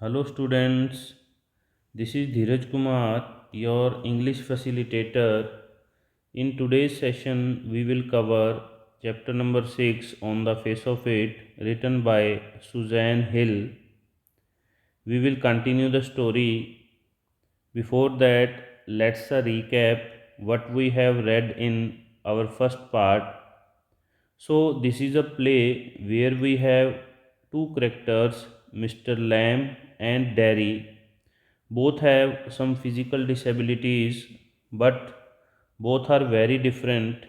Hello students, this is Dheeraj Kumar, your English facilitator. In today's session, we will cover chapter number 6 on the face of it, written by Suzanne Hill. We will continue the story. Before that, let's recap what we have read in our first part. So, this is a play where we have two characters, Mr. Lamb and Derry. Both have some physical disabilities, but both are very different.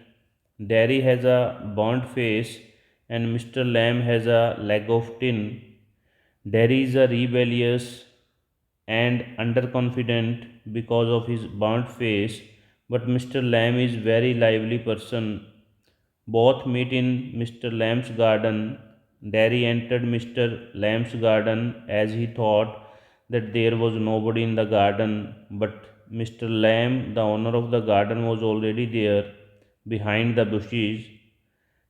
Derry has a burnt face, and Mr. Lamb has a leg of tin. Derry is a rebellious and underconfident because of his burnt face, but Mr. Lamb is very lively person. Both meet in Mr. Lamb's garden. Derry entered Mr. Lamb's garden as he thought that there was nobody in the garden, but Mr. Lamb, the owner of the garden, was already there behind the bushes.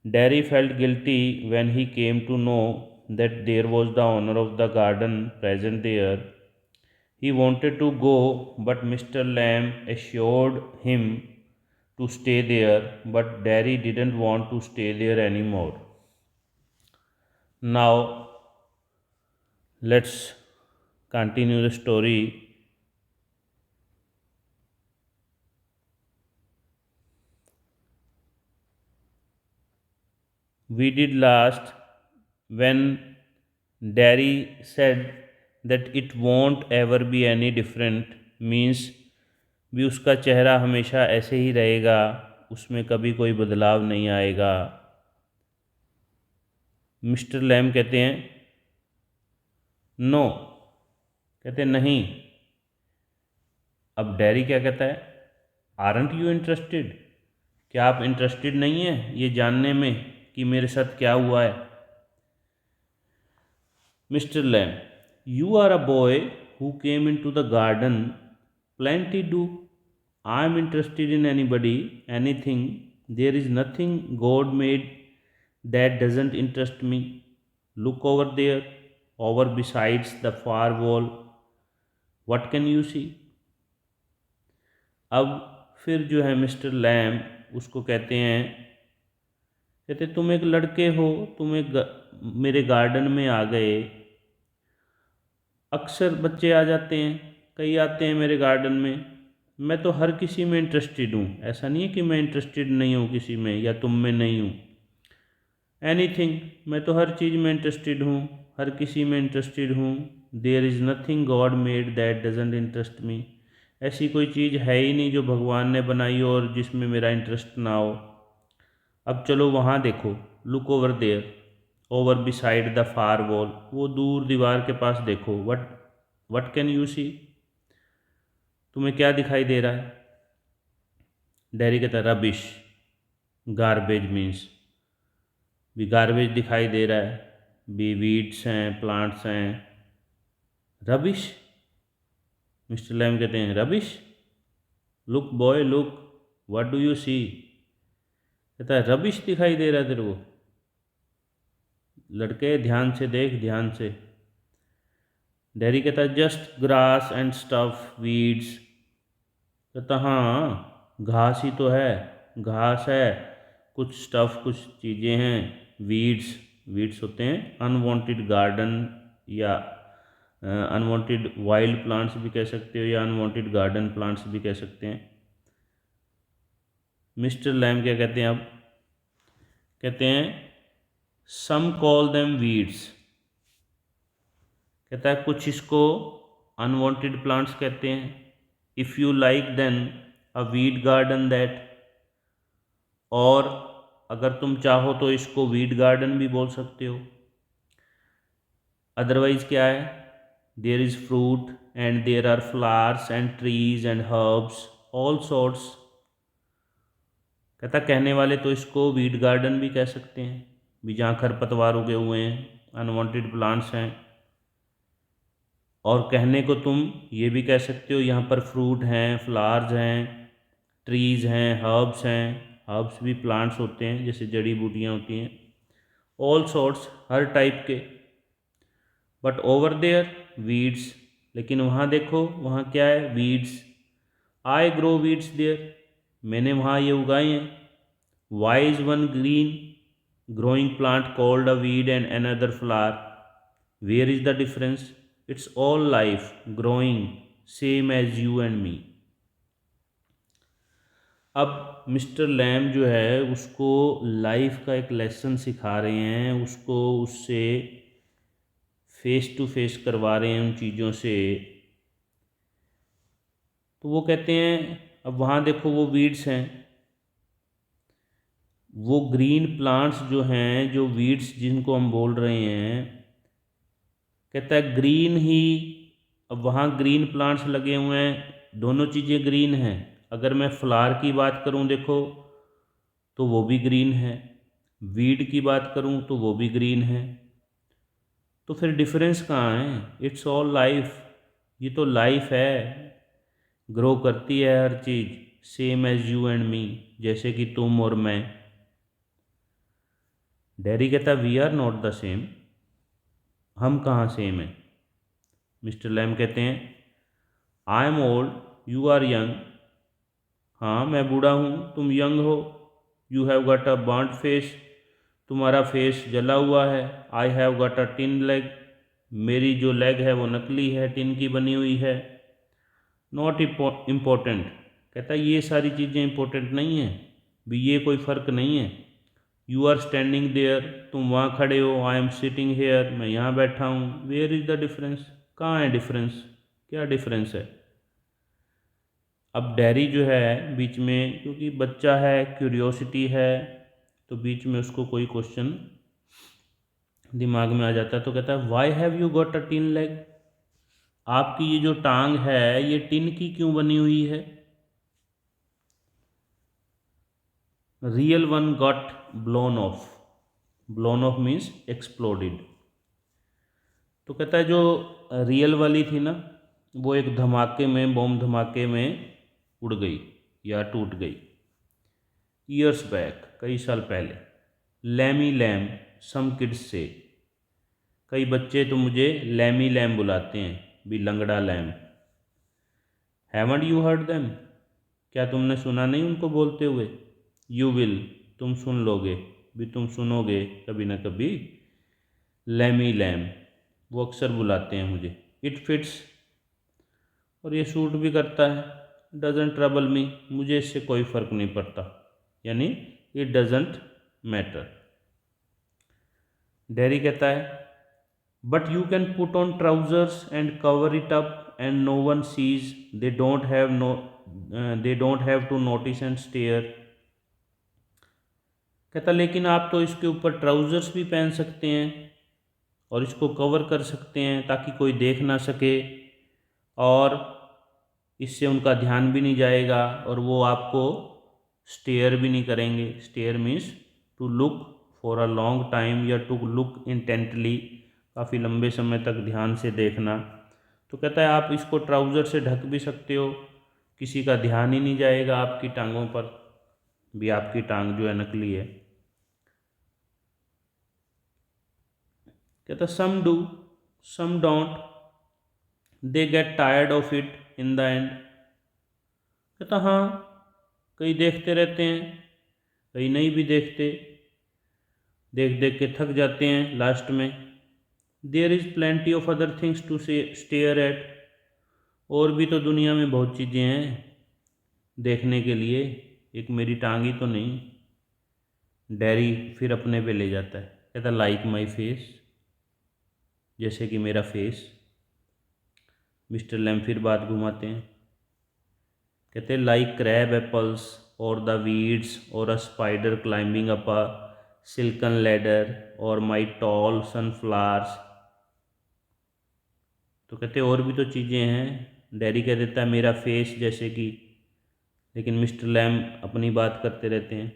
Derry felt guilty when he came to know that there was the owner of the garden present there. He wanted to go, but Mr. Lamb assured him to stay there, but Derry didn't want to stay there anymore. Now, let's continue the story. We did last when Derry said that it won't ever be any different, means भी उसका चेहरा हमेशा ऐसे ही रहेगा, उसमें कभी कोई बदलाव नहीं आएगा. मिस्टर लैम कहते हैं नो, कहते हैं नहीं. अब डैरी क्या कहता है, आरंट यू इंटरेस्टेड, क्या आप इंटरेस्टेड नहीं हैं ये जानने में कि मेरे साथ क्या हुआ है. Mister Lamb, you are a boy who came into the garden, plenty do. I am interested in anybody, anything. There is nothing God made that doesn't interest me. Look over there, over besides the far wall. What can you see. अब फिर जो है mister lamb उसको कहते हैं, कहते तुम एक लड़के हो, तुम मेरे गार्डन में आ गए. अक्सर बच्चे आ जाते हैं, कई आते हैं मेरे गार्डन में. मैं तो हर किसी में इंटरेस्टेड हूँ, ऐसा नहीं है कि मैं इंटरेस्टेड नहीं हूँ किसी में या तुम में नहीं हूँ. एनीथिंग, मैं तो हर चीज़ में इंटरेस्टेड हूँ, हर किसी में इंटरेस्टेड हूँ. There is nothing God made that doesn't interest me. ऐसी कोई चीज़ है ही नहीं जो भगवान ने बनाई हो और जिसमें मेरा इंटरेस्ट ना हो. अब चलो वहाँ देखो, look over there, over beside the far wall, वो दूर दीवार के पास देखो. What what can you see, तुम्हें क्या दिखाई दे रहा है. डैरी कहता है रबिश, गार्बेज मीन्स, भी गार्बेज दिखाई दे रहा है, भी वीड्स हैं, प्लांट्स हैं. रबिश. मिस्टर लैम कहते हैं rubbish. Look boy look, what do you see. कहता है रबिश दिखाई दे रहा है तेरे को. लड़के ध्यान से देख, ध्यान से. डैरी कहता है just grass and stuff weeds. कहता हाँ, घास ही तो है, घास है, कुछ स्टफ, कुछ चीज़ें हैं. वीड्स, वीड्स होते हैं अनवांटेड गार्डन या अनवांटेड वाइल्ड प्लांट्स भी कह सकते हो या अनवांटेड गार्डन प्लांट्स भी कह सकते हैं. मिस्टर लैम क्या कहते हैं अब, कहते हैं सम कॉल देम वीड्स. कहता है कुछ इसको अनवांटेड प्लांट्स कहते हैं. If you like then a weed garden that, और अगर तुम चाहो तो इसको वीड गार्डन भी बोल सकते हो. अदरवाइज क्या है, there is fruit and there are flowers and trees and herbs all sorts. कहता कहने वाले तो इसको वीड गार्डन भी कह सकते हैं, भी जहाँ खरपतवार उगे हुए हैं, अनवांटेड प्लांट्स हैं. और कहने को तुम ये भी कह सकते हो यहाँ पर फ्रूट हैं, फ्लावर्स हैं, ट्रीज़ हैं, हर्ब्स हैं. हर्ब्स भी प्लांट्स होते हैं, जैसे जड़ी बूटियाँ होती हैं. ऑल सॉर्ट्स, हर टाइप के. बट ओवर देयर, वीड्स, लेकिन वहाँ देखो वहाँ क्या है, weeds. I grow weeds there, मैंने वहाँ ये उगाए हैं। Why is one green growing plant called a weed and another flower? Where is the difference? It's all life growing same as you and me. अब मिस्टर लैम जो है उसको life का एक लेसन सिखा रहे हैं, उसको उससे फेस टू फेस करवा रहे हैं उन चीज़ों से। तो वो कहते हैं, अब वहाँ देखो वो वीड्स हैं, वो ग्रीन प्लांट्स जो हैं, जो वीड्स जिनको हम बोल रहे हैं, कहता है ग्रीन ही। अब वहाँ ग्रीन प्लांट्स लगे हुए हैं, दोनों चीज़ें ग्रीन हैं। अगर मैं फ्लावर की बात करूँ देखो तो वो भी ग्रीन है, वीड की बात करूँ तो वो भी ग्रीन है। तो फिर डिफरेंस कहाँ है? इट्स ऑल लाइफ, ये तो लाइफ है, ग्रो करती है हर चीज़, same as you and me, जैसे कि तुम और मैं। डैरी कहता we are not the same, हम कहाँ सेम हैं? मिस्टर लैम कहते हैं I am old you are young, हाँ मैं बूढ़ा हूँ तुम यंग हो। You have got a burned face, तुम्हारा फेस जला हुआ है। I have got a tin leg, मेरी जो लेग है वो नकली है, टिन की बनी हुई है। नॉट इम्पोर्टेंट, कहता है ये सारी चीज़ें इंपॉर्टेंट नहीं हैं, भी ये कोई फ़र्क नहीं है। यू आर स्टैंडिंग देयर, तुम वहाँ खड़े हो। आई एम सिटिंग हेयर, मैं यहाँ बैठा हूँ। वेयर इज़ द डिफरेंस, कहाँ है डिफरेंस, क्या डिफरेंस है? अब डैरी जो है बीच में, क्योंकि बच्चा है, क्यूरियोसिटी है, तो बीच में उसको कोई क्वेश्चन दिमाग में आ जाता है, तो कहता है why have you got a tin leg, आपकी ये जो टांग है ये टिन की क्यों बनी हुई है? Real one got blown of, blown of means exploded. तो कहता है जो रियल वाली थी ना, वो एक धमाके में, बॉम्ब धमाके में उड़ गई या टूट गई। ईयर्स बैक, कई साल पहले। लैमी लैम, सम किड्स से, कई बच्चे तो मुझे लैमी लैम बुलाते हैं, भी लंगड़ा Lamb. Haven't you heard them, क्या तुमने सुना नहीं उनको बोलते हुए? यू विल, तुम सुन लोगे, भी तुम सुनोगे कभी ना कभी। लैमी लैम, वो अक्सर बुलाते हैं मुझे। इट फिट्स, और ये सूट भी करता है। डजेंट ट्रबल मी, मुझे इससे कोई फ़र्क नहीं पड़ता, यानी इट डजेंट मैटर। डैरी कहता है but you can put on trousers and cover it up and no one sees, they don't have to notice and stare. कहता लेकिन आप तो इसके ऊपर ट्राउजर्स भी पहन सकते हैं और इसको कवर कर सकते हैं ताकि कोई देख ना सके, और इससे उनका ध्यान भी नहीं जाएगा और वो आपको स्टेयर भी नहीं करेंगे। Stare means to look for a long time, या टू लुक इंटेंटली, काफ़ी लंबे समय तक ध्यान से देखना। तो कहता है आप इसको ट्राउज़र से ढक भी सकते हो, किसी का ध्यान ही नहीं जाएगा आपकी टांगों पर, भी आपकी टांग जो है नकली है। कहता some do some don't, they get tired of it in the end. कहता हाँ, कई देखते रहते हैं, कई नहीं भी देखते, देख देख के थक जाते हैं लास्ट में। There is plenty of other things to stare at, और भी तो दुनिया में बहुत चीज़ें हैं देखने के लिए, एक मेरी टांग ही तो नहीं। डैरी फिर अपने पे ले जाता है, कहता लाइक माई फेस, जैसे कि मेरा फेस। मिस्टर लैम फिर बात घुमाते हैं, कहते लाइक क्रैब एप्पल्स और द वीड्स और a spider climbing up a silken ladder और माई टॉल सनफ्लावर्स। तो कहते और भी तो चीज़ें हैं। डैरी कह देता है मेरा फेस जैसे कि, लेकिन मिस्टर लैम अपनी बात करते रहते हैं।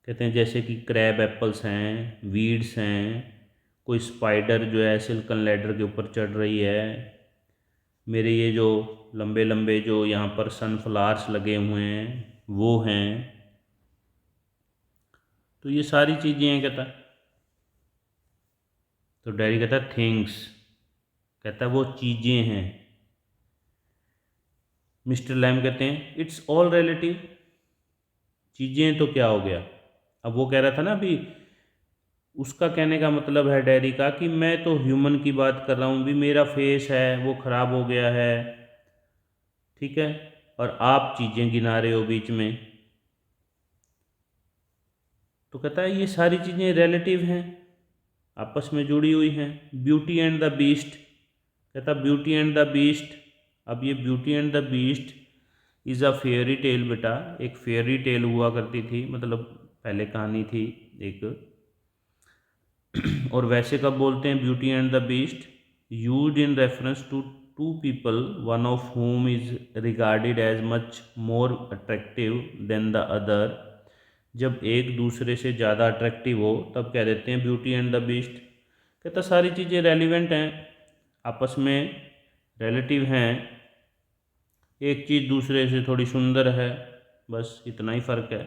कहते हैं जैसे कि क्रैब एप्पल्स हैं, वीड्स हैं, कोई स्पाइडर जो है सिल्कन लैडर के ऊपर चढ़ रही है, मेरे ये जो लंबे लंबे जो यहाँ पर सनफ्लावर्स लगे हुए हैं वो हैं। तो ये सारी चीज़ें हैं कहता। तो डैरी कहता थिंग्स, कहता है वो चीज़ें हैं। मिस्टर लैम कहते हैं इट्स ऑल रिलेटिव, चीज़ें तो क्या हो गया। अब वो कह रहा था ना अभी, उसका कहने का मतलब है डैरी का कि मैं तो ह्यूमन की बात कर रहा हूँ, भी मेरा फेस है वो ख़राब हो गया है, ठीक है, और आप चीज़ें गिना रहे हो बीच में। तो कहता है ये सारी चीज़ें रिलेटिव हैं, आपस में जुड़ी हुई हैं। ब्यूटी एंड द बीस्ट, कहता ब्यूटी एंड द बीस्ट। अब ये Beauty and the Beast is a fairy tale बेटा, एक फेयरी टेल हुआ करती थी, मतलब पहले कहानी थी एक। और वैसे कब बोलते हैं Beauty and the Beast, used in reference to two people one of whom is regarded as much more attractive than the other. जब एक दूसरे से ज़्यादा अट्रैक्टिव हो तब कह देते हैं ब्यूटी एंड द बीस्ट। कहता सारी चीज़ें रेलिवेंट हैं, आपस में रिलेटिव हैं, एक चीज़ दूसरे से थोड़ी सुंदर है, बस इतना ही फ़र्क है,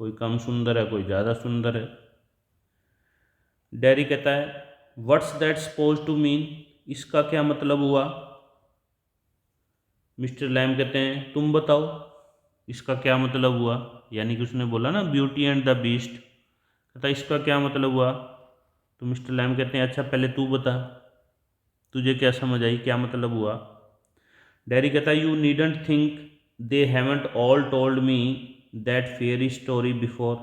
कोई कम सुंदर है कोई ज़्यादा सुंदर है। डैरी कहता है what's that suppose to mean, इसका क्या मतलब हुआ। मिस्टर लैम कहते हैं तुम बताओ इसका क्या मतलब हुआ, यानी कि उसने बोला ना ब्यूटी एंड द बीस्ट, कहता इसका क्या मतलब हुआ। तो मिस्टर लैम कहते हैं अच्छा पहले तू बता, तुझे क्या समझ आई, क्या मतलब हुआ। डैरी कहता है you needn't think they haven't all told me that fairy story before.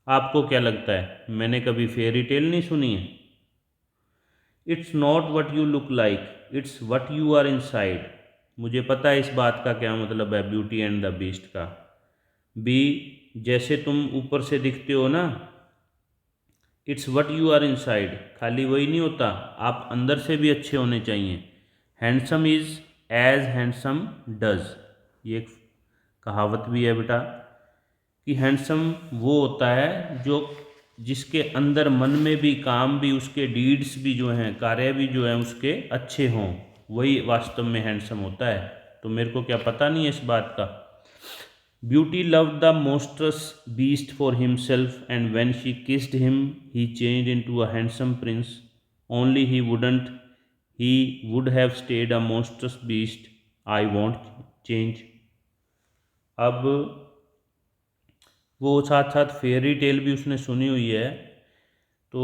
आपको क्या लगता है मैंने कभी फेयरी टेल नहीं सुनी है। It's not what you look like, it's what you are inside. मुझे पता है इस बात का क्या मतलब है ब्यूटी एंड द बीस्ट का। बी, जैसे तुम ऊपर से दिखते हो ना, it's what you are inside, खाली वही नहीं होता, आप अंदर से भी अच्छे होने चाहिए। Handsome is as handsome does, ये एक कहावत भी है बेटा, कि हैंडसम वो होता है जो जिसके अंदर मन में भी काम भी, उसके डीड्स भी जो हैं, कार्य भी जो हैं उसके अच्छे हों, वही वास्तव में हैंडसम होता है। तो मेरे को क्या पता नहीं है इस बात का। Beauty loved the monstrous beast for himself, and when she kissed him, he changed into a handsome prince. Only he wouldn't. He would have stayed a monstrous beast. I won't change. अब वो साथ साथ fairy tale भी उसने सुनी हुई है। तो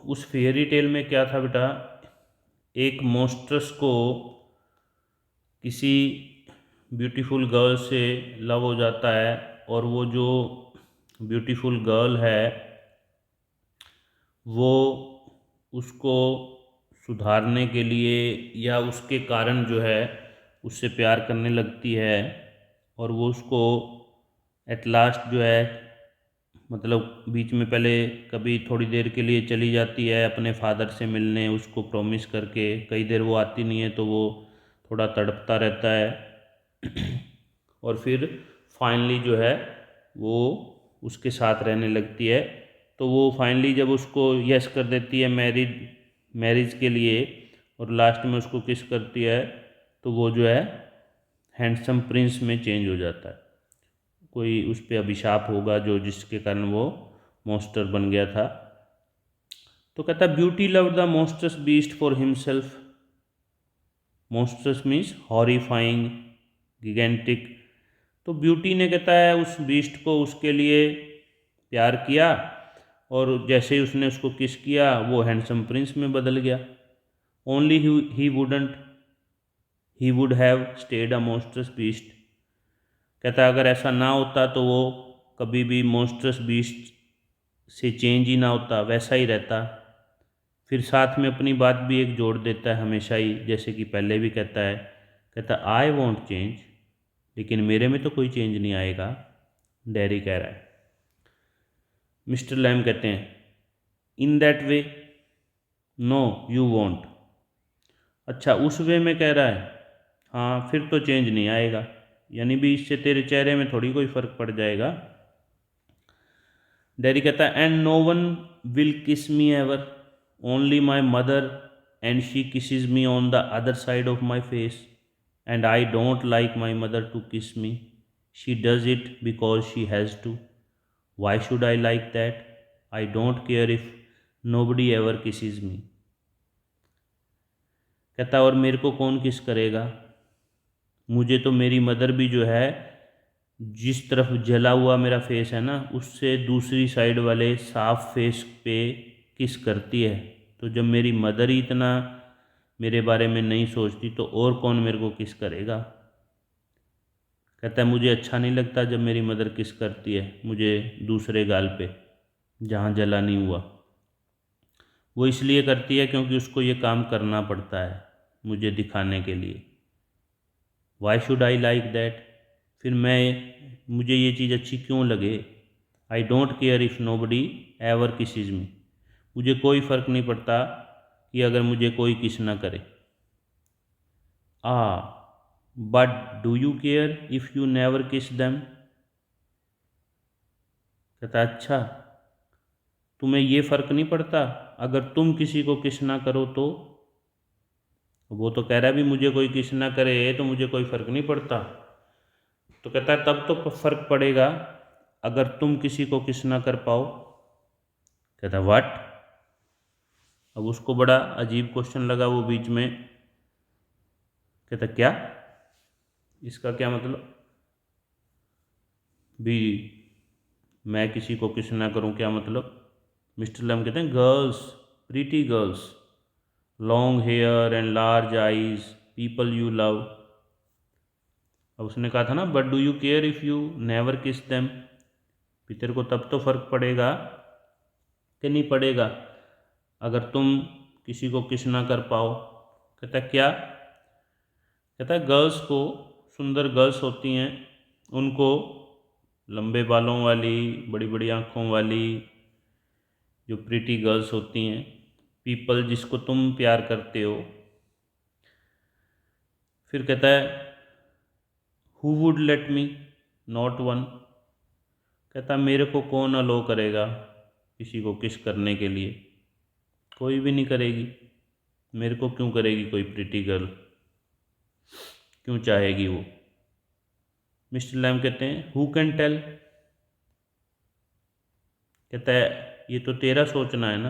उस फेयरी टेल में क्या था बेटा, एक मॉन्स्ट्रस को किसी ब्यूटीफुल गर्ल से लव हो जाता है, और वो जो ब्यूटीफुल गर्ल है वो उसको सुधारने के लिए या उसके कारण जो है उससे प्यार करने लगती है, और वो उसको एट लास्ट जो है, मतलब बीच में पहले कभी थोड़ी देर के लिए चली जाती है अपने फादर से मिलने, उसको प्रॉमिस करके, कई देर वो आती नहीं है तो वो थोड़ा तड़पता रहता है और फिर फाइनली जो है वो उसके साथ रहने लगती है। तो वो फाइनली जब उसको यस कर देती है मैरिज के लिए, और लास्ट में उसको किस करती है, तो वो जो है हैंडसम प्रिंस में चेंज हो जाता है। कोई उस पर अभिशाप होगा जो जिसके कारण वो मॉन्स्टर बन गया था। तो कहता है beauty love the monsters beast for himself. Monsters means horrifying, gigantic. तो ब्यूटी ने कहता है उस बीस्ट को उसके लिए प्यार किया, और जैसे ही उसने उसको किस किया वो हैंडसम प्रिंस में बदल गया। Only he wouldn't, he would have stayed a monsters beast. कहता है अगर ऐसा ना होता तो वो कभी भी मॉन्स्टर्स बीस्ट से चेंज ही ना होता, वैसा ही रहता। फिर साथ में अपनी बात भी एक जोड़ देता है हमेशा ही, जैसे कि पहले भी कहता है, कहता आई वॉन्ट चेंज, लेकिन मेरे में तो कोई चेंज नहीं आएगा, डैरी कह रहा है। मिस्टर लैम कहते हैं in that way know you want. अच्छा उस वे में कह रहा है, हाँ फिर तो चेंज नहीं आएगा, यानी भी इससे तेरे चेहरे में थोड़ी कोई फ़र्क पड़ जाएगा। डैरी कहता है and no one will kiss me ever, only my mother, and she kisses me on the other side of my face, and I don't like my mother to kiss me, she does it because she has to, why should I like that, I don't care if nobody ever kisses me। कहता है और मेरे को कौन किस करेगा, मुझे तो मेरी मदर भी जो है जिस तरफ जला हुआ मेरा फेस है ना उससे दूसरी साइड वाले साफ फेस पे किस करती है। तो जब मेरी मदर ही इतना मेरे बारे में नहीं सोचती तो और कौन मेरे को किस करेगा। कहता है मुझे अच्छा नहीं लगता जब मेरी मदर किस करती है मुझे दूसरे गाल पे जहाँ जला नहीं हुआ। वो इसलिए करती है क्योंकि उसको ये काम करना पड़ता है मुझे दिखाने के लिए। Why should I like that, फिर मुझे ये चीज़ अच्छी क्यों लगे। I don't care if nobody ever kisses me, मुझे कोई फ़र्क नहीं पड़ता कि अगर मुझे कोई किस ना करे। But do you care if you never किस दैम, कहता अच्छा तुम्हें ये फ़र्क नहीं पड़ता अगर तुम किसी को किस ना करो तो। वो तो कह रहा है भी मुझे कोई किस ना करे तो मुझे कोई फ़र्क नहीं पड़ता। तो कहता है तब तो फ़र्क पड़ेगा अगर तुम किसी को किस ना कर पाओ। कहता है व्हाट, अब उसको बड़ा अजीब क्वेश्चन लगा वो बीच में। कहता क्या, इसका क्या मतलब भी मैं किसी को किस ना करूं, क्या मतलब। मिस्टर लैम कहते हैं girls, pretty girls, long hair and large eyes, people you love. अब उसने कहा था ना but do you care if you never kiss them, भी तेरे को तब तो फ़र्क पड़ेगा कि नहीं पड़ेगा अगर तुम किसी को किस ना कर पाओ। कहता क्या, कहता है गर्ल्स को, सुंदर गर्ल्स होती हैं उनको लंबे बालों वाली बड़ी बड़ी आँखों वाली जो प्रीटी गर्ल्स होती हैं, पीपल जिसको तुम प्यार करते हो। फिर कहता है who would let me, not one, कहता मेरे को कौन अलो करेगा किसी को किस करने के लिए, कोई भी नहीं करेगी। मेरे को क्यों करेगी कोई प्रीटी गर्ल, क्यों चाहेगी वो। मिस्टर लैम कहते हैं हु कैन टेल, कहता है ये तो तेरा सोचना है ना,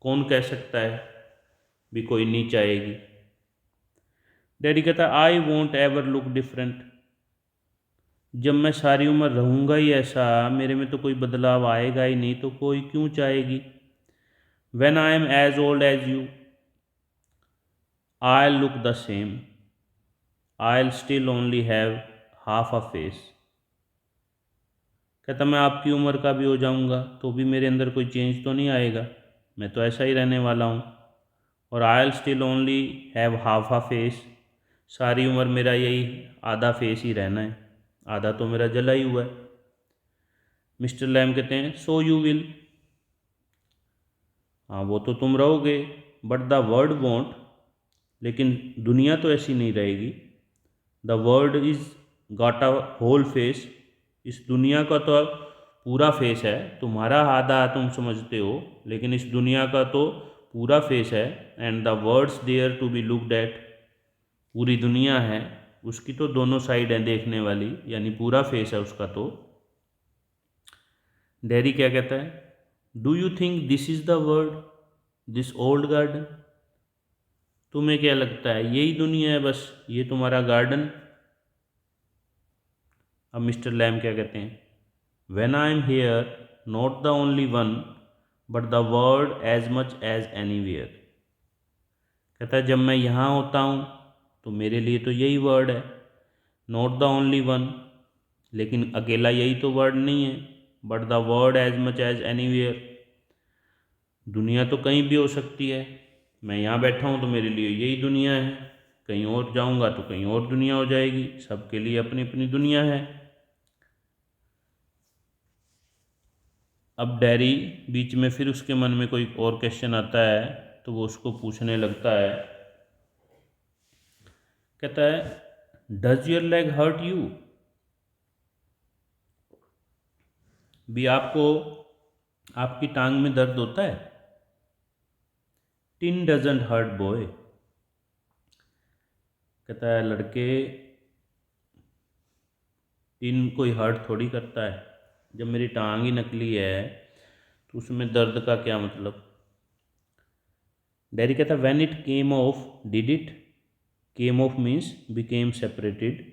कौन कह सकता है भी कोई नहीं चाहेगी। डैडी कहता है I won't ever look different, जब मैं सारी उम्र रहूँगा ही ऐसा मेरे में तो कोई बदलाव आएगा ही नहीं तो कोई क्यों चाहेगी। When I am as old as you I look the same, I still only have half a face, कहता मैं आपकी उम्र का भी हो जाऊँगा तो भी मेरे अंदर कोई चेंज तो नहीं आएगा, मैं तो ऐसा ही रहने वाला हूँ। और आई still only have half a face, सारी उम्र मेरा यही आधा फेस ही रहना है, आधा तो मेरा जला ही हुआ है। मिस्टर लैम कहते हैं सो यू विल, हाँ वो तो तुम रहोगे, बट द वर्ल्ड वॉन्ट, लेकिन दुनिया तो ऐसी नहीं रहेगी। The world is got a whole face, इस दुनिया का तो पूरा फेस है, तुम्हारा आधा तुम समझते हो लेकिन इस दुनिया का तो पूरा फेस है। And the world's there to be looked at, पूरी दुनिया है उसकी तो दोनों साइड हैं देखने वाली, यानी पूरा फेस है उसका तो। डैरी क्या कहता है do you think this is the world, this old garden, तुम्हें क्या लगता है यही दुनिया है बस ये तुम्हारा गार्डन। अब मिस्टर लैम क्या कहते हैं when I am here not the only one but the world as much as anywhere, कहता है जब मैं यहाँ होता हूँ तो मेरे लिए तो यही वर्ड है, नॉट द ओनली वन, लेकिन अकेला यही तो वर्ड नहीं है, but the world as much as anywhere, दुनिया तो कहीं भी हो सकती है। मैं यहाँ बैठा हूँ तो मेरे लिए यही दुनिया है, कहीं और जाऊँगा तो कहीं और दुनिया हो जाएगी, सबके लिए अपनी अपनी दुनिया है। अब डैरी बीच में फिर उसके मन में कोई और क्वेश्चन आता है तो वो उसको पूछने लगता है। कहता है does your leg hurt you, भी आपको आपकी टांग में दर्द होता है। टिन डजेंट हर्ट बॉय, कहता है लड़के टिन कोई हर्ट थोड़ी करता है, जब मेरी टांग ही नकली है तो उसमें दर्द का क्या मतलब। डैडी कहता when it came of did it, came of means became separated,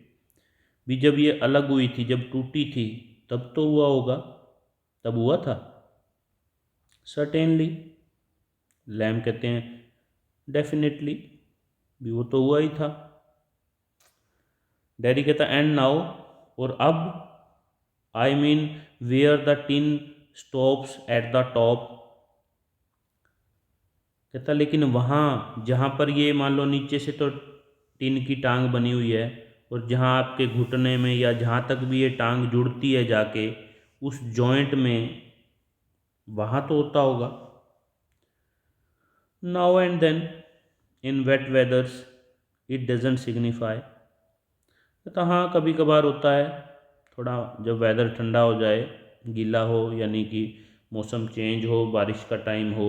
भी जब ये अलग हुई थी, जब टूटी थी, तब तो हुआ होगा, तब हुआ था। सर्टेनली, लैम कहते हैं डेफिनेटली, भी वो तो हुआ ही था। डैडी कहता एंड नाउ, और अब, I mean where the tin stops at the top, कहता लेकिन वहाँ जहाँ पर ये मान लो नीचे से तो टिन की टांग बनी हुई है, और जहाँ आपके घुटने में या जहाँ तक भी ये टांग जुड़ती है जाके उस जॉइंट में, वहाँ तो होता होगा। Now and then in wet weathers it doesn't signify, कहता हाँ कभी कभार होता है, थोड़ा जब वेदर ठंडा हो जाए, गीला हो, यानी कि मौसम चेंज हो, बारिश का टाइम हो,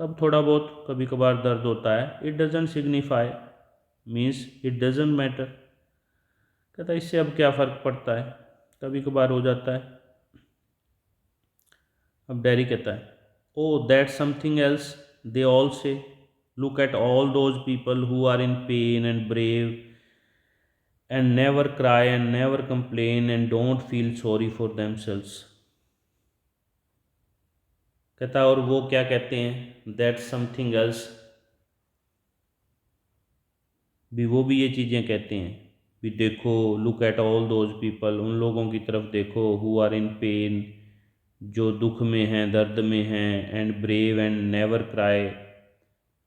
तब थोड़ा बहुत कभी कभार दर्द होता है। It doesn't signify means it doesn't matter, कहता इससे अब क्या फ़र्क पड़ता है, कभी कभार हो जाता है। अब डैरी कहता है oh that something else they all say, look at all those people who are in pain and brave and never cry and never complain and don't feel sorry for themselves, कहता और वो क्या कहते हैं, that something else, भी वो भी ये चीज़ें कहते हैं, भी देखो, look at all those people, उन लोगों की तरफ देखो, हु आर इन पेन, जो दुख में हैं, दर्द में हैं, and brave and never cry,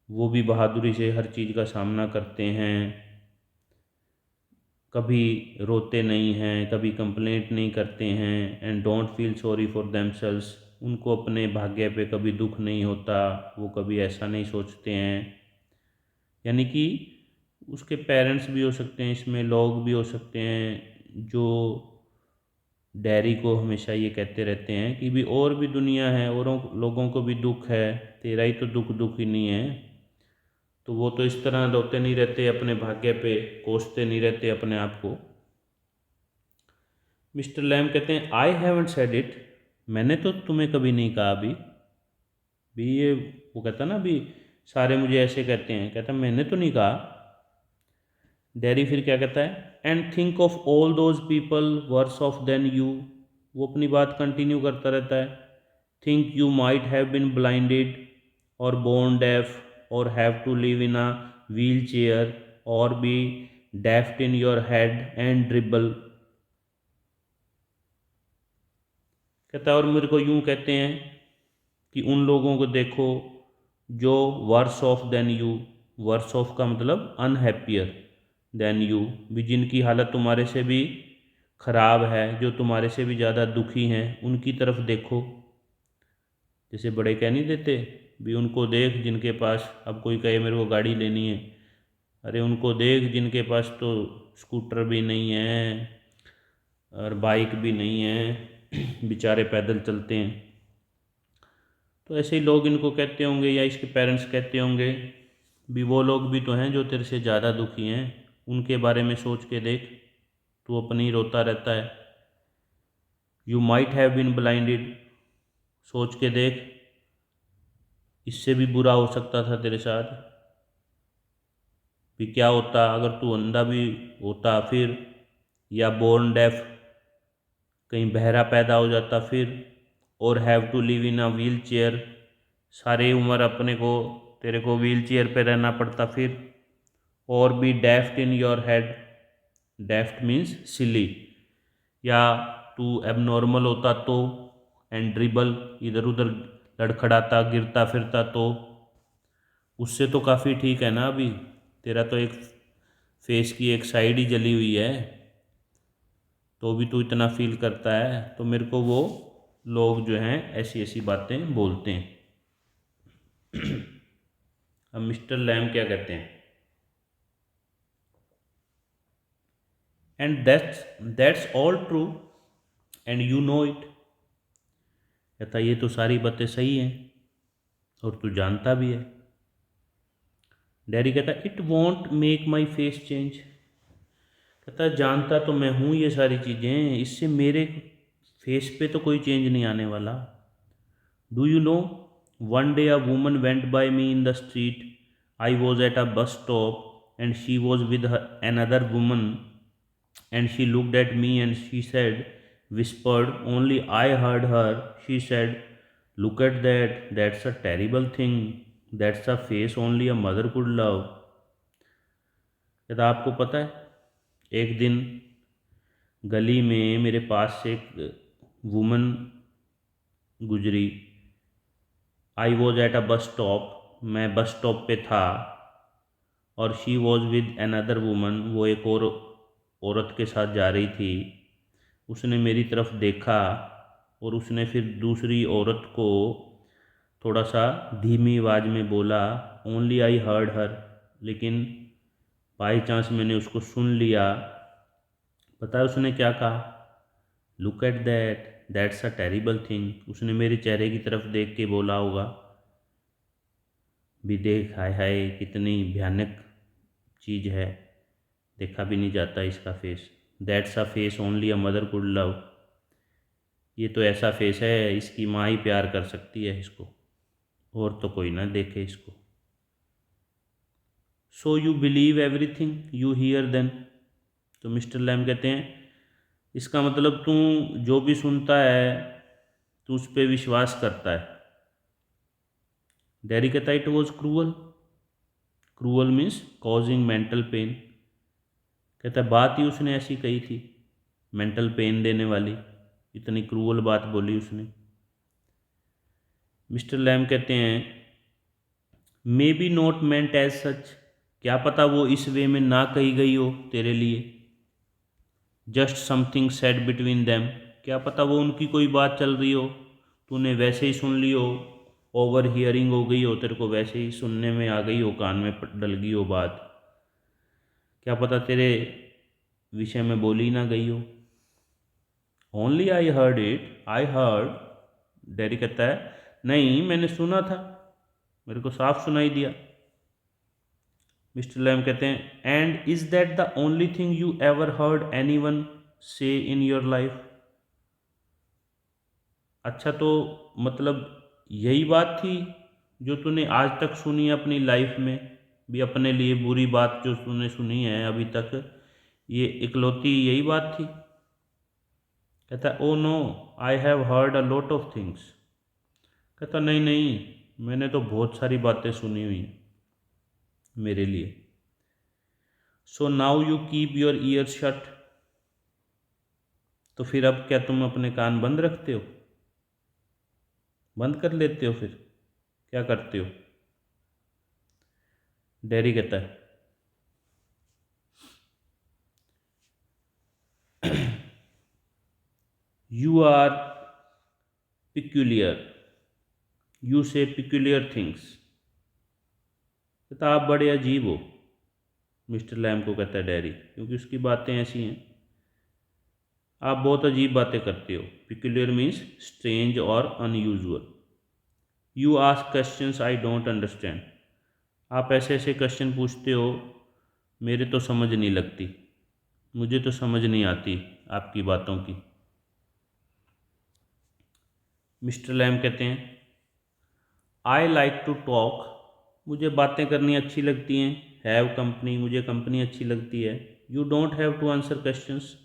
वो भी बहादुरी से हर चीज़ का सामना करते हैं, कभी रोते नहीं हैं, कभी कंप्लेंट नहीं करते हैं, and don't feel sorry for themselves, उनको अपने भाग्य पे कभी दुख नहीं होता, वो कभी ऐसा नहीं सोचते हैं। यानी कि उसके पेरेंट्स भी हो सकते हैं, इसमें लोग भी हो सकते हैं जो डैरी को हमेशा ये कहते रहते हैं कि भी और भी दुनिया है, औरों लोगों को भी दुख है, तेरा ही तो दुख ही नहीं है। तो वो तो इस तरह रोते नहीं रहते, अपने भाग्य पे कोसते नहीं रहते अपने आप को। मिस्टर लैम कहते हैं आई हैवंट सेड इट, मैंने तो तुम्हें कभी नहीं कहा भी ये, वो कहता ना भी सारे मुझे ऐसे कहते हैं, कहता मैंने तो नहीं कहा। डैरी फिर क्या कहता है and think of all those people worse off than you, वो अपनी बात कंटिन्यू करता रहता है। Think you might have been blinded और बोर्न डेफ और have to live in a wheelchair और be daft in your head and dribble, कहता है और मेरे को यूं कहते हैं कि उन लोगों को देखो जो worse off than you, worse off का मतलब अनहैप्पियर, देन यू, भी जिनकी हालत तुम्हारे से भी ख़राब है, जो तुम्हारे से भी ज़्यादा दुखी हैं, उनकी तरफ देखो। जैसे बड़े कह नहीं देते भी उनको देख जिनके पास, अब कोई कहे मेरे को गाड़ी लेनी है, अरे उनको देख जिनके पास तो स्कूटर भी नहीं है और बाइक भी नहीं है, बेचारे पैदल चलते हैं। तो ऐसे ही लोग इनको कहते होंगे या इसके पेरेंट्स कहते होंगे भी वो लोग भी तो हैं जो तेरे से ज़्यादा दुखी हैं, उनके बारे में सोच के देख, तू अपनी रोता रहता है। You might have been blinded, सोच के देख, इससे भी बुरा हो सकता था तेरे साथ, भी क्या होता अगर तू अंधा भी होता फिर, या बोर्न डेफ, कहीं बहरा पैदा हो जाता फिर, और have to live in a wheelchair, सारी उम्र अपने को तेरे को व्हील चेयर पर रहना पड़ता फिर, और भी डेफ्ट इन योर हेड, डेफ्ट मीन्स सिली, या तू एबनॉर्मल होता तो, एंड ड्रिबल, इधर उधर लड़खड़ाता गिरता फिरता तो, उससे तो काफ़ी ठीक है ना, अभी तेरा तो एक फेस की एक साइड ही जली हुई है, तो भी तू इतना फील करता है, तो मेरे को वो लोग जो हैं ऐसी ऐसी बातें बोलते हैं। अब मिस्टर लैम क्या कहते हैं and that's all true and you know it, कहता ये तो सारी बातें सही हैं और तू जानता भी है। डैडी कहता it won't make my face change, कहता जानता तो मैं हूँ ये सारी चीज़ें, इससे मेरे फेस पे तो कोई चेंज नहीं आने वाला। Do you know One day a woman went by me in the street. I was at a bus stop and she was with another woman, and she looked at me and she said, whispered, only I heard her. She said, look at that, that's a terrible thing. That's a face only a mother could love. कहता आपको पता है, एक दिन गली में मेरे पास से एक वुमन गुजरी. I was at a bus stop, मैं बस स्टॉप पे था, और she was with another woman, वो एक और औरत के साथ जा रही थी. उसने मेरी तरफ देखा और उसने फिर दूसरी औरत को थोड़ा सा धीमी आवाज़ में बोला, ओनली आई हर्ड हर, लेकिन बाई चांस मैंने उसको सुन लिया. पता है उसने क्या कहा? Look at that, that's a terrible thing. उसने मेरे चेहरे की तरफ देख के बोला होगा, भी देख, हाय हाय कितनी भयानक चीज़ है, देखा भी नहीं जाता इसका face. That's a face only a mother could love. ये तो ऐसा फेस है, इसकी माँ ही प्यार कर सकती है इसको, और तो कोई ना देखे इसको. So you believe everything you hear then. तो मिस्टर लैम कहते हैं, इसका मतलब तू जो भी सुनता है तू उस पर विश्वास करता है. डैरी कहता है, it was cruel. Cruel means causing mental pen. कहता है बात ही उसने ऐसी कही थी, मेंटल पेन देने वाली, इतनी क्रूअल बात बोली उसने. मिस्टर लैम कहते हैं, maybe not meant as such. क्या पता वो इस वे में ना कही गई हो तेरे लिए. Just something said between them. क्या पता वो उनकी कोई बात चल रही हो, तूने वैसे ही सुन ली हो, ओवर हियरिंग हो गई हो, तेरे को वैसे ही सुनने में आ गई हो, कान में डल गई हो बात. क्या पता तेरे विषय में बोली ना गई हो. Only I heard it, I heard. Daddy कहता है, नहीं मैंने सुना था, मेरे को साफ सुनाई दिया. मिस्टर लैम कहते हैं, and is that the only thing you ever heard any one से इन योर लाइफ. अच्छा तो मतलब यही बात थी जो तूने आज तक सुनी है अपनी लाइफ में भी, अपने लिए बुरी बात जो तूने सुनी है अभी तक, ये इकलौती यही बात थी. कहता है, oh no, I have heard a lot of things. कहता नहीं नहीं, मैंने तो बहुत सारी बातें सुनी हुई हैं मेरे लिए. So now you keep your year shut. तो फिर अब क्या तुम अपने कान बंद रखते हो, बंद कर लेते हो, फिर क्या करते हो? डैरी कहता है, यू आर पिक्यूलियर, यू से पिक्यूलियर थिंग्स. कहता आप बड़े अजीब हो. मिस्टर लैम को कहता है डैरी, क्योंकि उसकी बातें ऐसी हैं, आप बहुत अजीब बातें करते हो. पिक्यूलियर मीन्स स्ट्रेंज और unusual. You ask questions I don't understand. आप ऐसे ऐसे क्वेश्चन पूछते हो, मेरे तो समझ नहीं लगती, मुझे तो समझ नहीं आती आपकी बातों की. मिस्टर लैम कहते हैं, आई लाइक टू टॉक. मुझे बातें करनी अच्छी लगती हैं. हैव कंपनी, मुझे कंपनी अच्छी लगती है. You don't have to answer questions.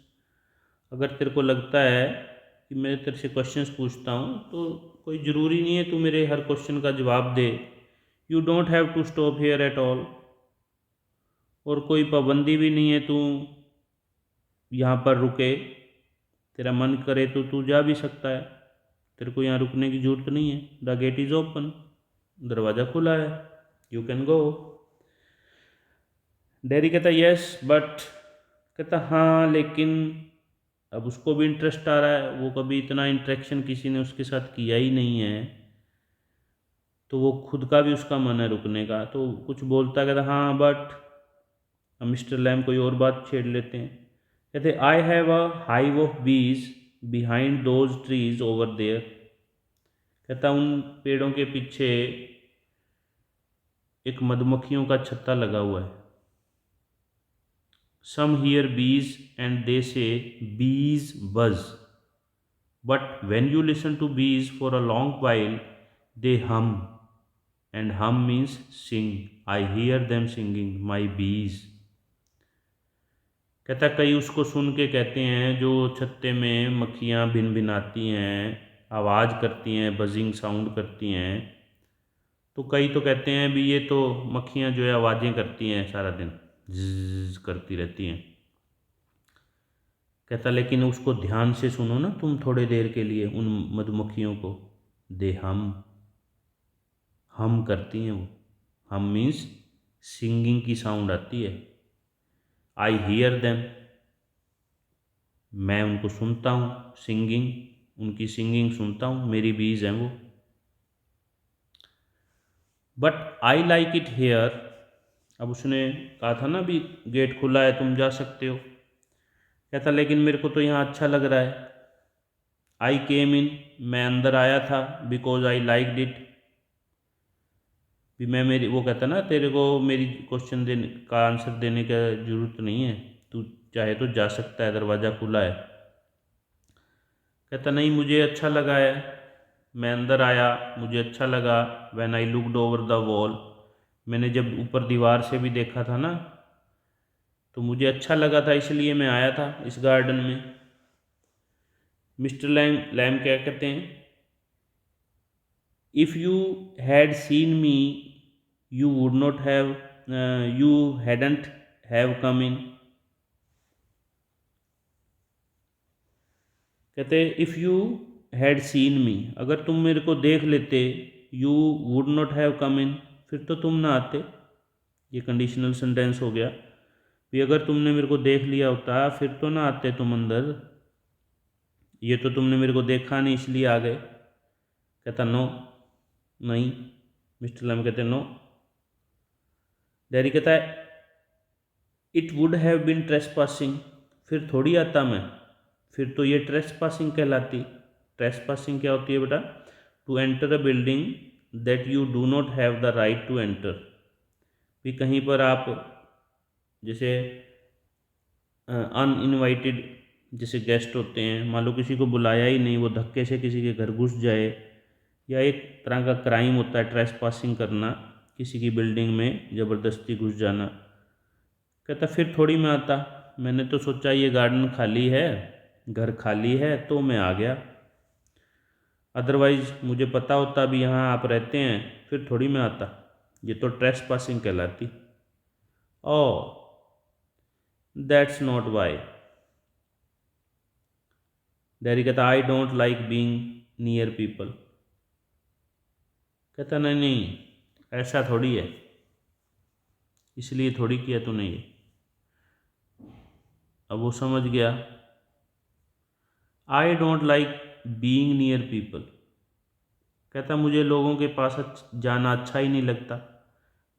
अगर तेरे को लगता है कि मैं तेरे से क्वेश्चंस पूछता हूँ तो कोई ज़रूरी नहीं है तू मेरे हर क्वेश्चन का जवाब दे. You don't have to stop here at all. और कोई पाबंदी भी नहीं है तू यहाँ पर रुके, तेरा मन करे तो तू जा भी सकता है, तेरे को यहाँ रुकने की ज़रूरत नहीं है. द गेट इज़ ओपन, दरवाज़ा खुला है, यू कैन गो. डैरी कहता यस बट. कहता हाँ लेकिन. अब उसको भी इंटरेस्ट आ रहा है, वो कभी इतना इंटरेक्शन किसी ने उसके साथ किया ही नहीं है, तो वो खुद का भी उसका मन है रुकने का, तो कुछ बोलता. कहता हाँ बट. अब मिस्टर लैम कोई और बात छेड़ लेते हैं. कहते I have a hive of bees behind those trees over there. कहता उन पेड़ों के पीछे एक मधुमक्खियों का छत्ता लगा हुआ है. सम हियर बीज and they say bees buzz, but when you listen to bees for a long while They hum, and hum means sing. I hear them singing, my bees. कहता कई उसको सुन के कहते हैं जो छत्ते में मक्खियाँ भिन भिनाती हैं, आवाज़ करती हैं, बजिंग साउंड करती हैं। तो कई तो कहते हैं भी ये तो मक्खियाँ जो है आवाज़ें करती हैं सारा दिन, ज़्ज़ करती रहती हैं। कहता लेकिन उसको ध्यान से सुनो ना तुम थोड़े देर के लिए उन मधुमक्खियों को। दे हम करती हैं वो। हम मीन्स सिंगिंग की साउंड आती है। आई हियर देम, मैं उनको सुनता हूँ, सिंगिंग, उनकी सिंगिंग सुनता हूँ, मेरी बीज हैं वो। But I like it here, अब उसने कहा था ना भी गेट खुला है तुम जा सकते हो। कहता लेकिन मेरे को तो यहाँ अच्छा लग रहा है। आई केम इन, मैं अंदर आया था, बिकॉज आई लाइक इट, भी मैं मेरी, वो कहता ना तेरे को मेरी क्वेश्चन देने का आंसर देने का ज़रूरत नहीं है, तू चाहे तो जा सकता है, दरवाज़ा खुला है। कहता नहीं मुझे अच्छा लगा है, मैं अंदर आया, मुझे अच्छा लगा। When I looked over the wall, मैंने जब ऊपर दीवार से भी देखा था ना तो मुझे अच्छा लगा था, इसलिए मैं आया था इस गार्डन में। मिस्टर लैम क्या कहते हैं, if you had seen me you would not have, you hadn't have come in. कहते if you had seen me, अगर तुम मेरे को देख लेते, you would not have come in, फिर तो तुम ना आते। ये कंडीशनल सेंटेंस हो गया भी अगर तुमने मेरे को देख लिया होता फिर तो ना आते तुम अंदर, ये तो तुमने मेरे को देखा नहीं इसलिए आ गए। कहता नो, नहीं। मिस्टर लैम कहते नो। डैडी कहता है it would have been trespassing, फिर थोड़ी आता मैं, फिर तो ये ट्रेस पासिंग कहलाती। ट्रेस पासिंग क्या होती है बेटा, to enter a building that you do not have the right to enter, भी कहीं पर आप जैसे अनइनवाइटेड जैसे गेस्ट होते हैं, मान लो किसी को बुलाया ही नहीं, वो धक्के से किसी के घर घुस जाए, या एक तरह का क्राइम होता है ट्रेस पासिंग करना, किसी की बिल्डिंग में ज़बरदस्ती घुस जाना। कहता फिर थोड़ी मैं आता, मैंने तो सोचा ये गार्डन खाली है, घर खाली है तो मैं आ गया, अदरवाइज़ मुझे पता होता भी यहाँ आप रहते हैं फिर थोड़ी मैं आता, ये तो ट्रेस पासिंग कहलाती। Oh that's not why. डैडी कहता I don't like being near people. कहता नहीं नहीं ऐसा थोड़ी है, इसलिए थोड़ी किया तूने ये। अब वो समझ गया, आई don't like being near people. कहता मुझे लोगों के पास जाना अच्छा ही नहीं लगता।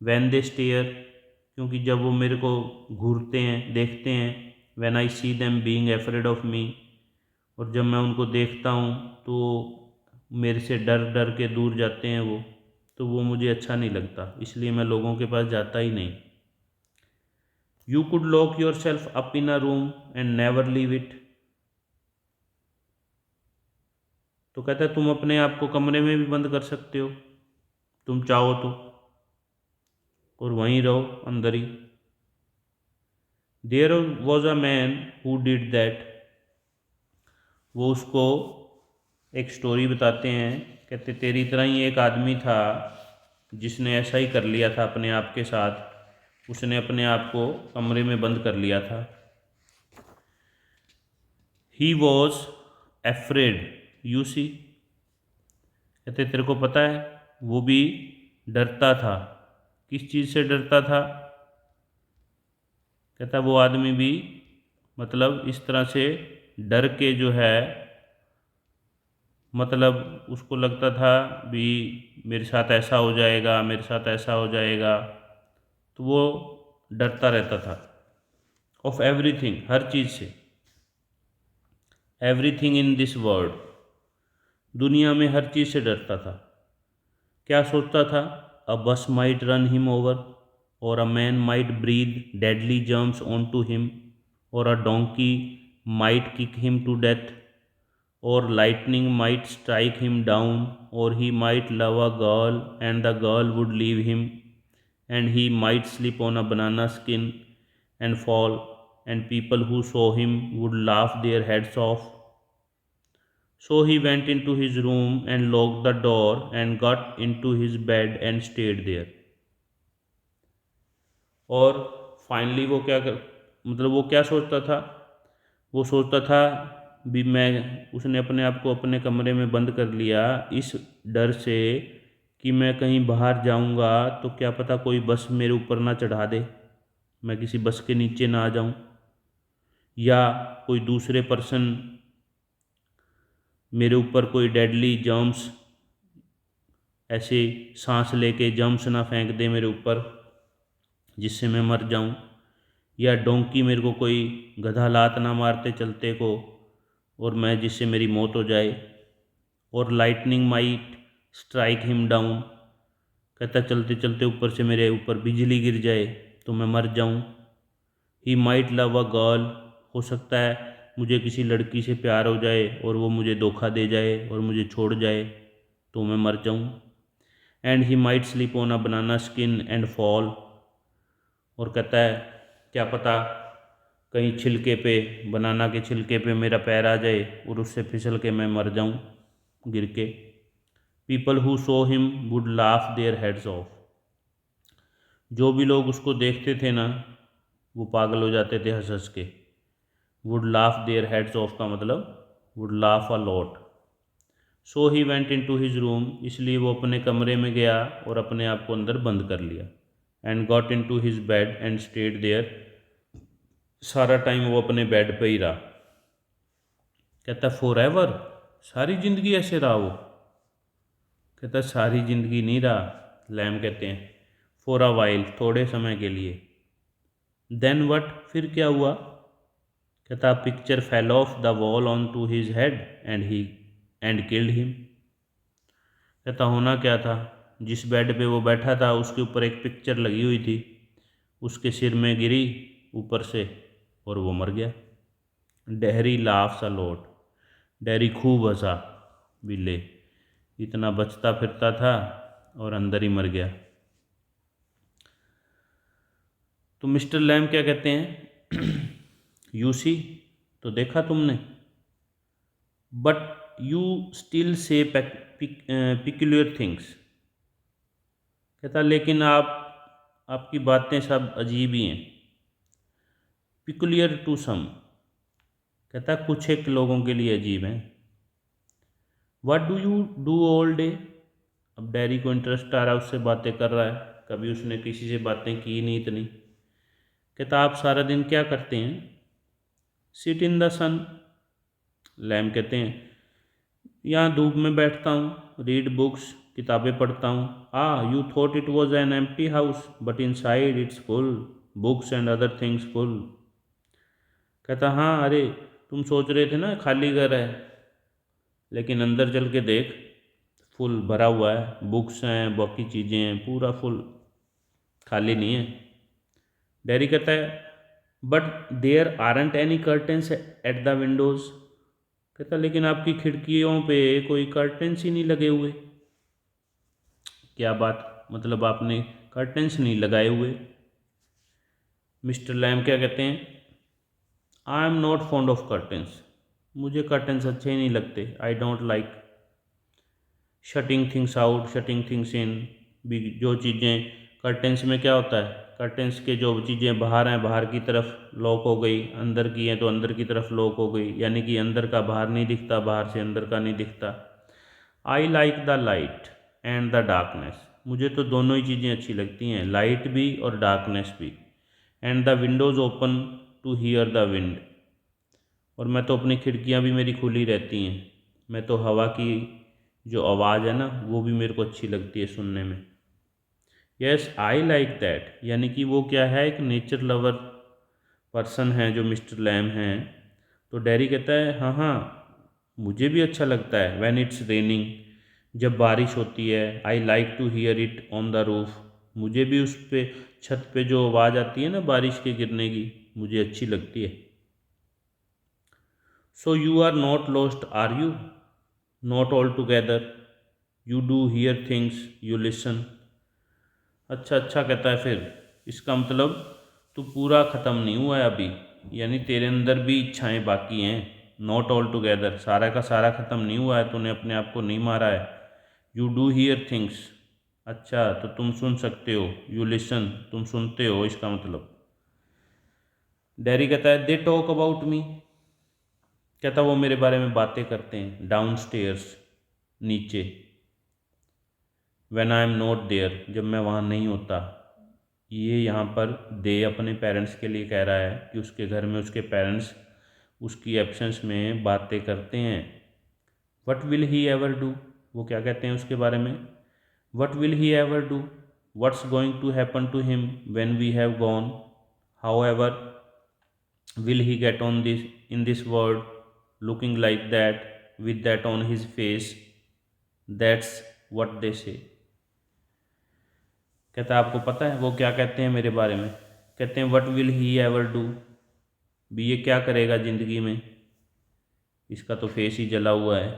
वैन दे स्टेयर, क्योंकि जब वो मेरे को घूरते हैं, देखते हैं। When I see them being afraid of me, और जब मैं उनको देखता हूँ तो मेरे से डर डर के दूर जाते हैं वो, तो वो मुझे अच्छा नहीं लगता, इसलिए मैं लोगों के पास जाता ही नहीं। You could lock your self up in a room and never leave it. तो कहता है तुम अपने आप को कमरे में भी बंद कर सकते हो, तुम चाहो तो, और वहीं रहो अंदर ही। There was a man who did that, वो उसको एक स्टोरी बताते हैं। कहते तेरी तरह ही एक आदमी था जिसने ऐसा ही कर लिया था अपने आप के साथ, उसने अपने आप को कमरे में बंद कर लिया था। He was afraid, you see. कहते तेरे को पता है वो भी डरता था, किस चीज़ से डरता था। कहता वो आदमी भी मतलब इस तरह से डर के जो है, मतलब उसको लगता था भी मेरे साथ ऐसा हो जाएगा, मेरे साथ ऐसा हो जाएगा, तो वो डरता रहता था। ऑफ एवरीथिंग, हर चीज़ से। एवरीथिंग इन दिस वर्ल्ड, दुनिया में हर चीज़ से डरता था। क्या सोचता था, अ बस माइट रन हिम ओवर, और a man might breathe deadly germs on to him, और a donkey might kick him to death, or lightning might strike him down, or he might love a girl and the girl would leave him, and he might slip on a banana skin and fall, and people who saw him would laugh their heads off. So he went into his room and locked the door and got into his bed and stayed there. और finally वो क्या कर मतलब वो क्या सोचता था, वो सोचता था भी मैं उसने अपने आप को अपने कमरे में बंद कर लिया इस डर से कि मैं कहीं बाहर जाऊंगा तो क्या पता कोई बस मेरे ऊपर ना चढ़ा दे, मैं किसी बस के नीचे ना आ जाऊं, या कोई दूसरे पर्सन मेरे ऊपर कोई डेडली जर्म्स ऐसे सांस लेके जर्म्स ना फेंक दे मेरे ऊपर जिससे मैं मर जाऊं, या डोंकी मेरे को कोई गधा लात ना मारते चलते को और मैं जिससे मेरी मौत हो जाए, और lightning might strike him down, कहता चलते चलते ऊपर से मेरे ऊपर बिजली गिर जाए तो मैं मर जाऊं। He might love a girl, हो सकता है मुझे किसी लड़की से प्यार हो जाए और वो मुझे धोखा दे जाए और मुझे छोड़ जाए तो मैं मर जाऊं। And he might sleep on a banana skin and fall, और कहता है क्या पता कहीं छिलके पे, बनाना के छिलके पे मेरा पैर आ जाए और उससे फिसल के मैं मर जाऊं गिर के। People who saw him would laugh their heads of, जो भी लोग उसको देखते थे ना वो पागल हो जाते थे हंस हंस के। Would laugh their heads off का मतलब would laugh a lot. So he went into his room, इसलिए वो अपने कमरे में गया और अपने आप को अंदर बंद कर लिया। And got into his bed and stayed there, सारा टाइम वो अपने बेड पे ही रहा। कहता फॉर एवर, सारी ज़िंदगी ऐसे रहा वो, कहता सारी ज़िंदगी नहीं रहा, लैम कहते हैं फॉर अ वाइल, थोड़े समय के लिए। देन वट, फिर क्या हुआ, कहता picture fell off the wall onto his head and killed him, कहता होना क्या था, जिस बेड पे वो बैठा था उसके ऊपर एक पिक्चर लगी हुई थी, उसके सिर में गिरी ऊपर से और वो मर गया। Dairy laughs a lot, dairy खूब हंसा, बिल्ले इतना बचता फिरता था और अंदर ही मर गया। तो मिस्टर लैम क्या कहते हैं यूसी, तो देखा तुमने, but you still say peculiar things, कहता लेकिन आपकी बातें सब अजीब ही हैं। पिक्यूलियर टू सम, कहता कुछ एक लोगों के लिए अजीब हैं। What do you do all day, अब डैरी को इंटरेस्ट आ रहा है, उससे बातें कर रहा है, कभी उसने किसी से बातें की नहीं इतनी। कहता आप सारा दिन क्या करते हैं। Sit in the sun, Lamb कहते हैं यहाँ धूप में बैठता हूँ। रीड बुक्स, किताबें पढ़ता हूँ। You thought it was an empty house but in side it's full books and other things full, कहता हाँ अरे तुम सोच रहे थे ना खाली घर है, लेकिन अंदर चल के देख फुल भरा हुआ है, बुक्स हैं बाकी चीज़ें हैं, पूरा फुल, खाली नहीं है। डैरी कहता है but there aren't any curtains at the windows, कहता लेकिन आपकी खिड़कियों पे कोई कर्टेंस ही नहीं लगे हुए। क्या बात, मतलब आपने कर्टेंस नहीं लगाए हुए। मिस्टर लैम क्या कहते हैं I am not fond of curtains, मुझे कर्टेंस अच्छे ही नहीं लगते। I don't like shutting things out shutting things in, भी जो चीज़ें कर्टेंस में क्या होता है, कर्टेंस के जो चीज़ें बाहर हैं बाहर की तरफ लॉक हो गई, अंदर की हैं तो अंदर की तरफ लॉक हो गई, यानी कि अंदर का बाहर नहीं दिखता, बाहर से अंदर का नहीं दिखता। I like the light and the darkness, मुझे तो दोनों ही चीज़ें अच्छी लगती हैं, लाइट भी और डार्कनेस भी। And the windows open to hear the wind, और मैं तो अपनी खिड़कियाँ भी मेरी खुली रहती हैं, मैं तो हवा की जो आवाज़ है ना वो भी मेरे को अच्छी लगती है सुनने में। यस आई लाइक दैट, यानी कि वो क्या है, एक नेचर लवर पर्सन है जो मिस्टर लैम हैं। तो डैरी कहता है हाँ हाँ मुझे भी अच्छा लगता है। व्हेन इट्स रेनिंग, जब बारिश होती है। I like to hear it on the roof, मुझे भी उस पे छत पे जो आवाज़ आती है ना बारिश के गिरने की, मुझे अच्छी लगती है। So you are not lost are you, not altogether, you do hear things, you listen. अच्छा अच्छा कहता है फिर, इसका मतलब तू पूरा ख़त्म नहीं हुआ है अभी, यानी तेरे अंदर भी इच्छाएं बाकी हैं। नॉट ऑल टुगेदर, सारा का सारा ख़त्म नहीं हुआ है, तूने अपने आप को नहीं मारा है। यू डू हियर थिंग्स, अच्छा तो तुम सुन सकते हो। यू लिसन, तुम सुनते हो, इसका मतलब। डैरी कहता है दे टॉक अबाउट मी, कहता वो मेरे बारे में बातें करते हैं। डाउन स्टेयर्स, नीचे। When I am not there, जब मैं वहाँ नहीं होता। ये यहाँ पर दे अपने पेरेंट्स के लिए कह रहा है कि उसके घर में उसके पेरेंट्स उसकी एब्सेंस में बातें करते हैं। What will he ever do, वो क्या कहते हैं उसके बारे में। What will he ever do, what's going to happen to him when we have gone, however will he get on this in this world looking like that with that on his face, that's what they say। कहता है आपको पता है वो क्या कहते हैं मेरे बारे में। कहते हैं what will he ever do, भी ये क्या करेगा ज़िंदगी में। इसका तो फेस ही जला हुआ है।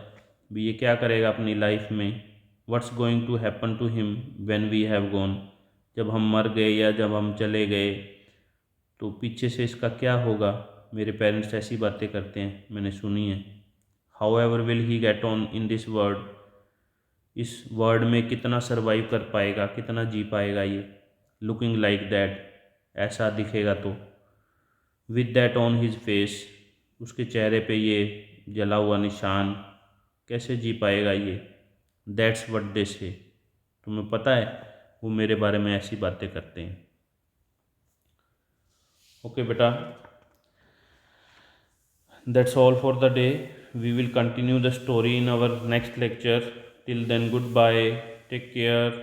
भी ये क्या करेगा अपनी लाइफ में। What's going to happen to him when we have gone, जब हम मर गए या जब हम चले गए तो पीछे से इसका क्या होगा। मेरे पेरेंट्स ऐसी बातें करते हैं, मैंने सुनी है। How ever will he get on in this world, इस वर्ल्ड में कितना सरवाइव कर पाएगा, कितना जी पाएगा ये। लुकिंग लाइक दैट, ऐसा दिखेगा तो। With that on his face, उसके चेहरे पे ये जला हुआ निशान, कैसे जी पाएगा ये। दैट्स व्हाट दे से, तुम्हें पता है वो मेरे बारे में ऐसी बातें करते हैं। ओके बेटा, that's all for the day. We will continue the story in our next lecture. Till then, goodbye, take care.